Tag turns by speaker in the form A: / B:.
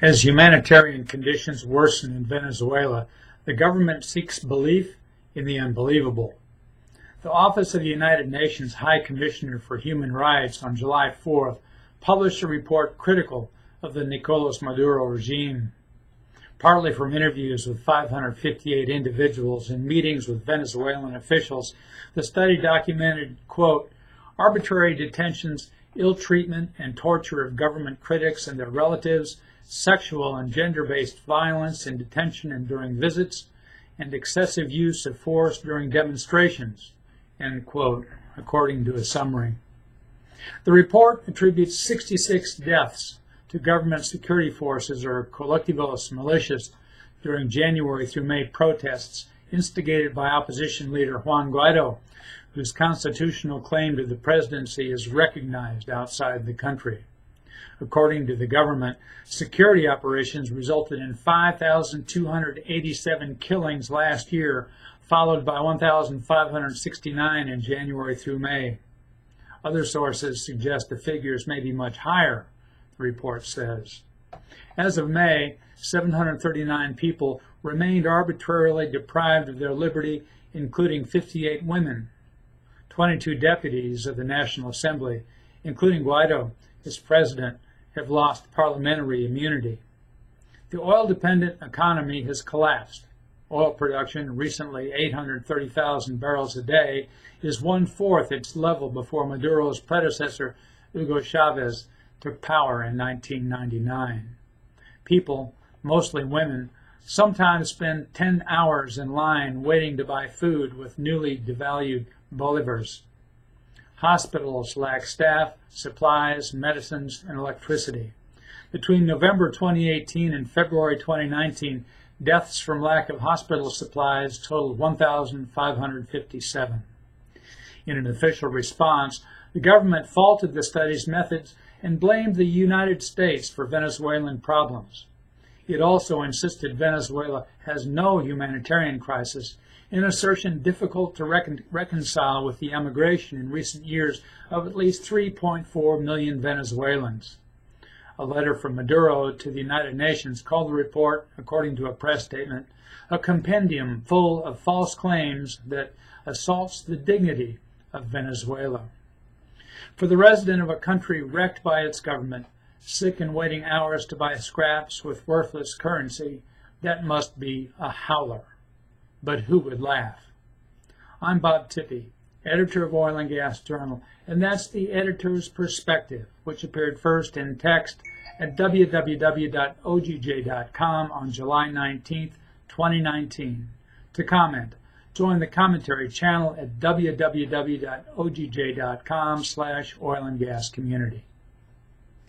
A: As humanitarian conditions worsen in Venezuela, the government seeks belief in the unbelievable. The Office of the United Nations High Commissioner for Human Rights on July 4th published a report critical of the Nicolas Maduro regime. Partly from interviews with 558 individuals and meetings with Venezuelan officials, the study documented, quote, arbitrary detentions, ill treatment and torture of government critics and their relatives, sexual and gender-based violence in detention and during visits, and excessive use of force during demonstrations, end quote, according to a summary. The report attributes 66 deaths to government security forces or colectivos militias during January through May protests instigated by opposition leader Juan Guaido, whose constitutional claim to the presidency is recognized outside the country. According to the government, security operations resulted in 5,287 killings last year, followed by 1,569 in January through May. Other sources suggest the figures may be much higher, the report says. As of May, 739 people remained arbitrarily deprived of their liberty, including 58 women. 22 deputies of the National Assembly, including Guaido, its president, have lost parliamentary immunity. The oil-dependent economy has collapsed. Oil production, recently 830,000 barrels a day, is one-fourth its level before Maduro's predecessor, Hugo Chavez, took power in 1999. People, mostly women, sometimes spend 10 hours in line waiting to buy food with newly devalued bolivars. Hospitals lack staff, supplies, medicines, and electricity. Between November 2018 and February 2019, deaths from lack of hospital supplies totaled 1,557. In an official response, the government faulted the study's methods and blamed the United States for Venezuelan problems. It also insisted Venezuela has no humanitarian crisis, an assertion difficult to reconcile with the emigration in recent years of at least 3.4 million Venezuelans. A letter from Maduro to the United Nations called the report, according to a press statement, a compendium full of false claims that assaults the dignity of Venezuela. For the resident of a country wrecked by its government, sick and waiting hours to buy scraps with worthless currency, that must be a howler. But who would laugh? I'm Bob Tippie, editor of Oil and Gas Journal, and that's the editor's perspective, which appeared first in text at www.ogj.com on July 19, 2019. To comment, join the commentary channel at www.ogj.com/oilandgascommunity.